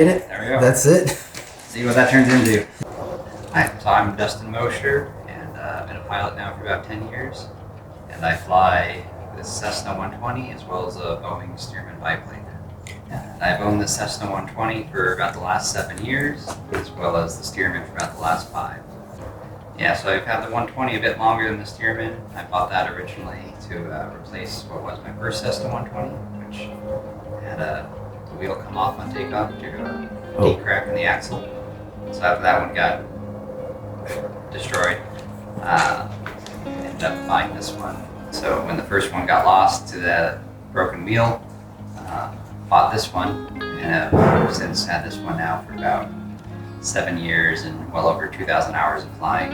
Get it? There we go. That's it. See what that turns into. Hi, so I'm Dustin Mosher, and I've been a pilot now for about 10 years. And I fly this Cessna 120 as well as a Boeing Stearman biplane. And I've owned the Cessna 120 for about the last 7 years, as well as the Stearman for about the last 5. Yeah, so I've had the 120 a bit longer than the Stearman. I bought that originally to replace what was my first Cessna 120, which had the wheel come off on takeoff due to a deep crack in the axle. So after that one got destroyed, I ended up buying this one. So when the first one got lost to the broken wheel, bought this one, and I've since had this one now for about 7 years and well over 2,000 hours of flying.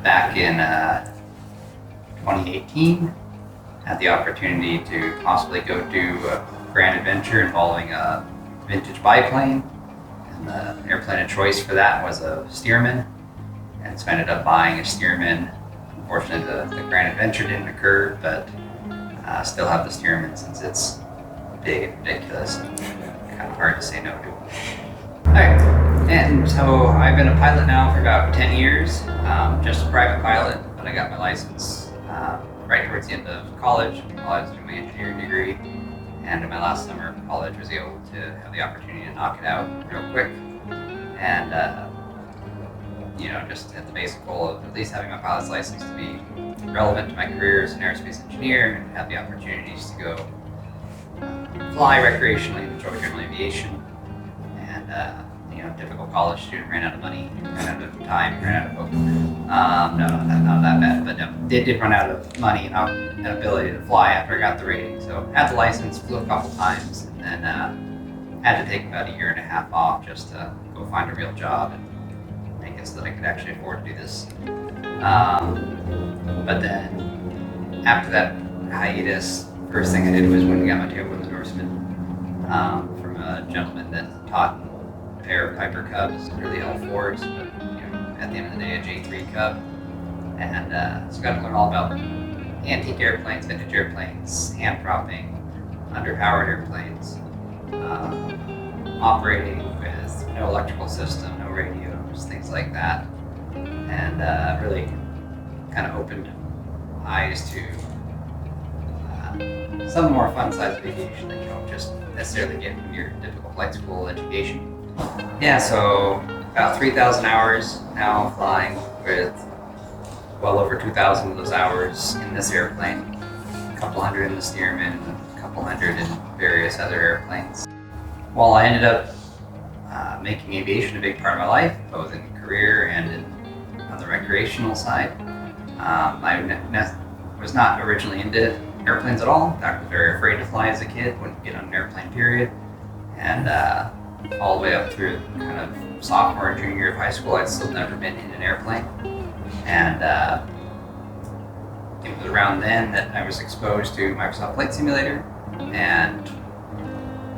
Back in 2018, had the opportunity to possibly go do a grand adventure involving a vintage biplane, and the airplane of choice for that was a Stearman, and so I ended up buying a Stearman. Unfortunately, the grand adventure didn't occur, but I still have the Stearman since it's big and ridiculous and kind of hard to say no to. Alright, and so I've been a pilot now for about 10 years, just a private pilot, but I got my license right towards the end of college while I was doing my engineering degree. And in my last summer of college, I was able to have the opportunity to knock it out real quick. And, just had the basic goal of at least having my pilot's license to be relevant to my career as an aerospace engineer and have the opportunities to go fly recreationally, enjoy general aviation. And, typical college student, ran out of money, ran out of time, ran out of hope. No, not that bad, but no, did run out of money and ability to fly after I got the rating. So had the license, flew a couple times, and then had to take about 1.5 years off just to go find a real job and make it so that I could actually afford to do this. But then after that hiatus, first thing I did was when we got my tailwheel endorsement from a gentleman that taught a pair of Piper Cubs, really L4s, but at the end of the day, a J3 Cub. And so got to learn all about antique airplanes, vintage airplanes, hand propping, underpowered airplanes, operating with no electrical system, no radios, things like that. And really kind of opened eyes to some more fun sides of aviation that you don't just necessarily get from your typical flight school education. Yeah, so about 3,000 hours now flying, with well over 2,000 of those hours in this airplane, a couple hundred in the Stearman, a couple hundred in various other airplanes. While I ended up making aviation a big part of my life, both in career and on the recreational side, I was not originally into airplanes at all. In fact, I was very afraid to fly as a kid, wouldn't get on an airplane, period. And all the way up through kind of sophomore and junior year of high school, I'd still never been in an airplane. And it was around then that I was exposed to Microsoft Flight Simulator and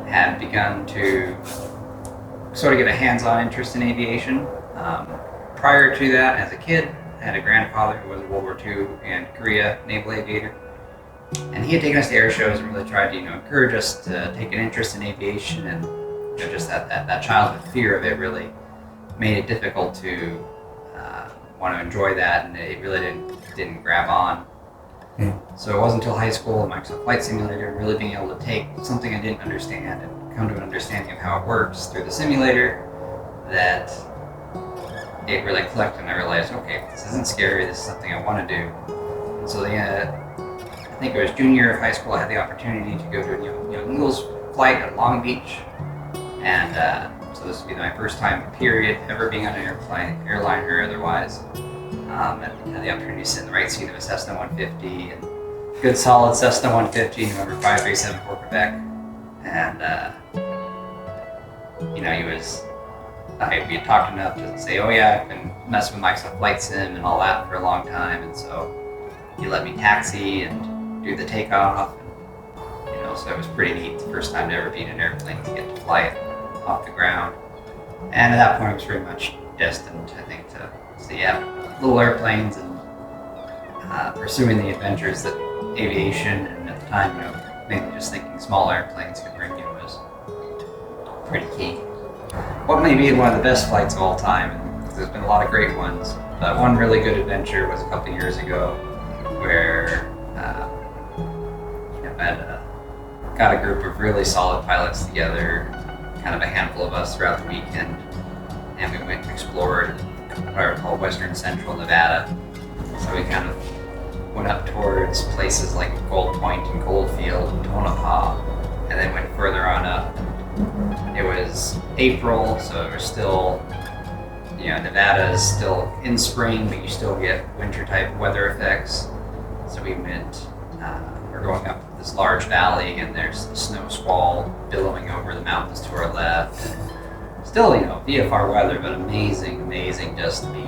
had begun to sort of get a hands-on interest in aviation. Prior to that, as a kid, I had a grandfather who was a World War II and Korea naval aviator. And he had taken us to air shows and really tried to, encourage us to take an interest in aviation, and just that childhood fear of it really made it difficult to want to enjoy that, and it really didn't grab on. So it wasn't until high school, Microsoft Flight Simulator, really being able to take something I didn't understand and come to an understanding of how it works through the simulator, that it really clicked, and I realized, okay, this isn't scary, this is something I want to do. And so I think it was junior year of high school, I had the opportunity to go to a Young Eagles flight at Long Beach. And so this would be my first time, period, ever being on an airline or otherwise. And had the opportunity to sit in the right seat of a Cessna 150, and good solid Cessna 150, November 537 for Quebec. And, we had talked enough to say, oh yeah, I've been messing with Microsoft Flight Sim and all that for a long time. And so he let me taxi and do the takeoff. And, so it was pretty neat. The first time to ever be in an airplane to get to fly it off the ground. And at that point, I was pretty much destined, I think, to see little airplanes and pursuing the adventures that aviation, and at the time, mainly just thinking small airplanes could bring you, was pretty key. what may be one of the best flights of all time, and there's been a lot of great ones, but one really good adventure was a couple years ago where I got a group of really solid pilots together, kind of a handful of us throughout the weekend, and we went and explored what I would call Western Central Nevada. So we kind of went up towards places like Gold Point and Goldfield and Tonopah, and then went further on up. It was April, so it was still, Nevada is still in spring, but you still get winter type weather effects. So we went, we're going up this large valley, and there's a snow squall billowing over the mountains to our left. Still, VFR weather, but amazing just to be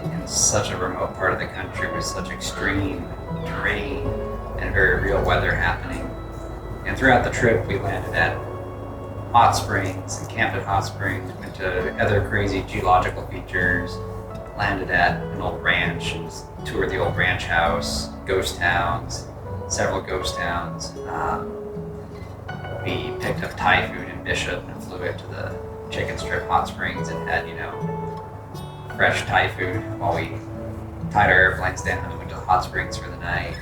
in such a remote part of the country with such extreme terrain and very real weather happening. And throughout the trip, we landed at hot springs and camped at hot springs, went to other crazy geological features, landed at an old ranch and toured the old ranch house, ghost towns, several ghost towns. We picked up Thai food in Bishop and flew it to the Chicken Strip hot springs and had, fresh Thai food while we tied our airplanes down and went to the hot springs for the night.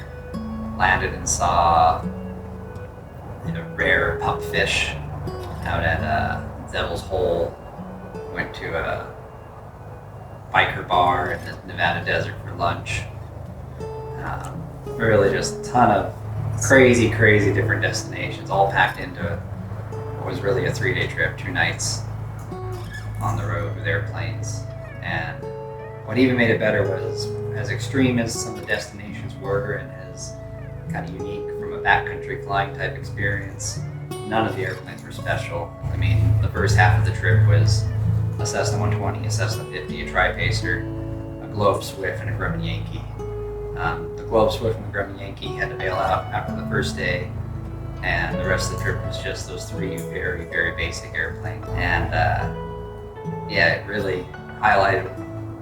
Landed and saw rare pupfish out at Devil's Hole. Went to a biker bar in the Nevada desert for lunch. Really just a ton of crazy different destinations, all packed into what was really a 3-day trip, 2 nights on the road with airplanes. And what even made it better was, as extreme as some of the destinations were and as kind of unique from a backcountry flying type experience, none of the airplanes were special. I mean, the first half of the trip was a Cessna 120, a Cessna 50, a Tri-Pacer, a Globe Swift, and a Grumman Yankee. The Globe Swift and the Grumman Yankee had to bail out after the first day, and the rest of the trip was just those 3 very basic airplanes. And it really highlighted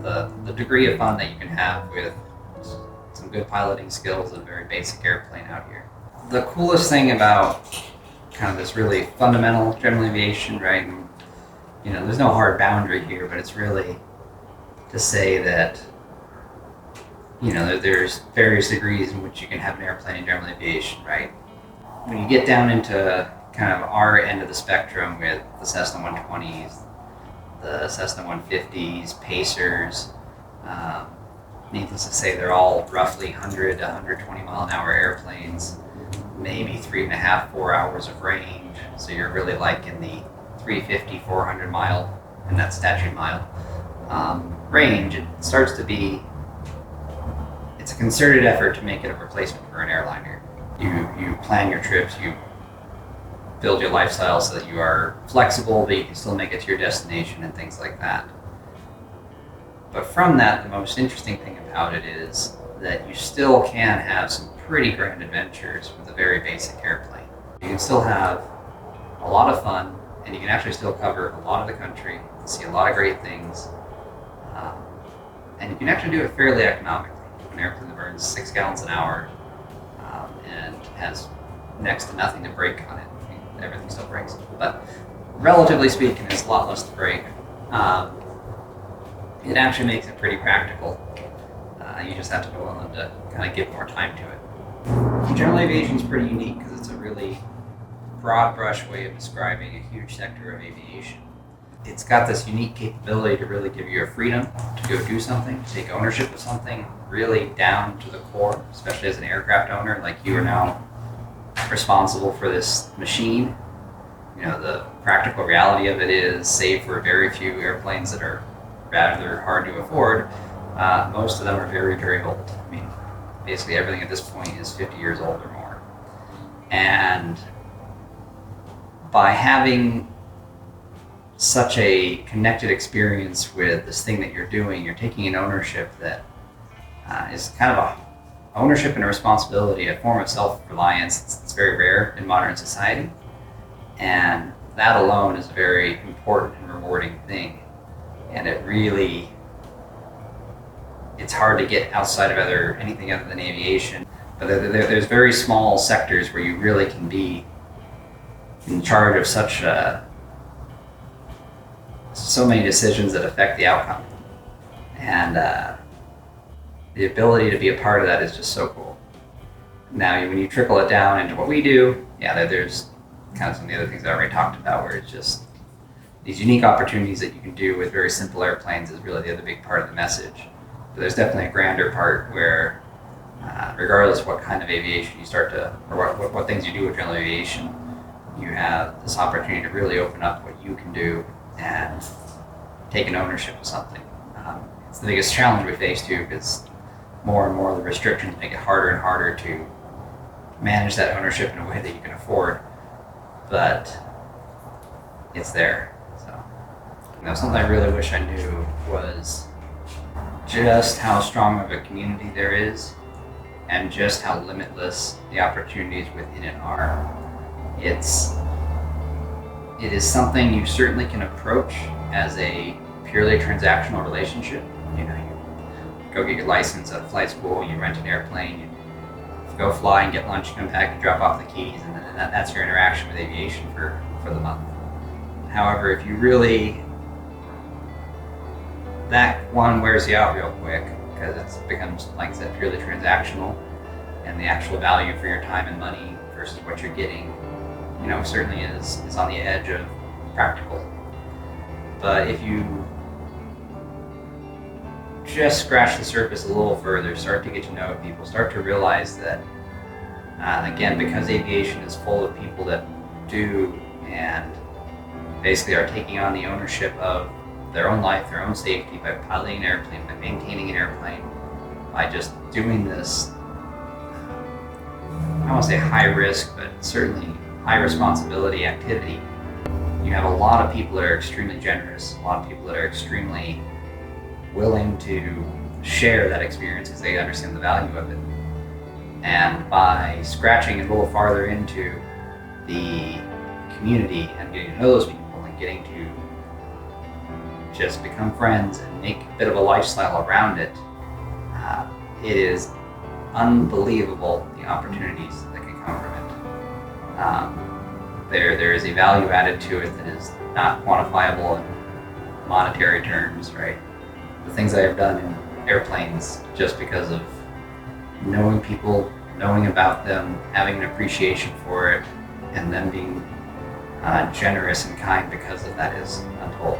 the degree of fun that you can have with some good piloting skills and a very basic airplane out here. The coolest thing about kind of this really fundamental general aviation, right? And, there's no hard boundary here, but it's really to say that, there's various degrees in which you can have an airplane in general aviation, right? When you get down into kind of our end of the spectrum with the Cessna 120s, the Cessna 150s, Pacers, needless to say, they're all roughly 100 to 120 mile an hour airplanes, maybe 3.5, 4 hours of range. So you're really like in the 350, 400 mile, and that's statute mile, range. It starts to be, it's a concerted effort to make it a replacement for an airliner. You plan your trips, you build your lifestyle so that you are flexible, but you can still make it to your destination and things like that. But from that, the most interesting thing about it is that you still can have some pretty grand adventures with a very basic airplane. You can still have a lot of fun, and you can actually still cover a lot of the country, see a lot of great things, and you can actually do it fairly economically. An airplane that burns 6 gallons an hour and has next to nothing to break on it. I mean, everything still breaks, but relatively speaking, it's a lot less to break. It actually makes it pretty practical. You just have to be willing to kind of give more time to it. General aviation is pretty unique because it's a really broad brush way of describing a huge sector of aviation. It's got this unique capability to really give you a freedom to go do something, to take ownership of something, really down to the core, especially as an aircraft owner. Like, you are now responsible for this machine. The practical reality of it is, save for very few airplanes that are rather hard to afford, most of them are very old. I mean, basically everything at this point is 50 years old or more. And by having such a connected experience with this thing that you're doing, you're taking an ownership that is kind of a ownership and a responsibility, a form of self-reliance. It's very rare in modern society, and that alone is a very important and rewarding thing. And it's hard to get outside of anything other than aviation. But there's very small sectors where you really can be in charge of such so many decisions that affect the outcome. And the ability to be a part of that is just so cool. Now, when you trickle it down into what we do, yeah, there's kind of some of the other things I already talked about, where it's just these unique opportunities that you can do with very simple airplanes is really the other big part of the message. But there's definitely a grander part where, regardless of what kind of aviation you start to, or what things you do with general aviation, you have this opportunity to really open up what you can do and take an ownership of something. It's the biggest challenge we face too, because more and more of the restrictions make it harder and harder to manage that ownership in a way that you can afford. But it's there. So, something I really wish I knew was just how strong of a community there is, and just how limitless the opportunities within it are. It is something you certainly can approach as a purely transactional relationship. You go get your license at flight school, you rent an airplane, you go fly and get lunch, come back, you drop off the keys, and then that's your interaction with aviation for the month. However, if you really, that one wears you out real quick, because it becomes, like I said, purely transactional, and the actual value for your time and money versus what you're getting, certainly is on the edge of practical. But if you just scratch the surface a little further, start to get to know people, start to realize that, again, because aviation is full of people that do and basically are taking on the ownership of their own life, their own safety, by piloting an airplane, by maintaining an airplane, by just doing this, I don't want to say high risk, but certainly high responsibility activity. You have a lot of people that are extremely generous, a lot of people that are extremely willing to share that experience because they understand the value of it. And by scratching a little farther into the community and getting to know those people and getting to just become friends and make a bit of a lifestyle around it, it is unbelievable the opportunities that can come from it. There is a value added to it that is not quantifiable in monetary terms, right? The things I have done in airplanes just because of knowing people, knowing about them, having an appreciation for it, and then being generous and kind because of that is untold.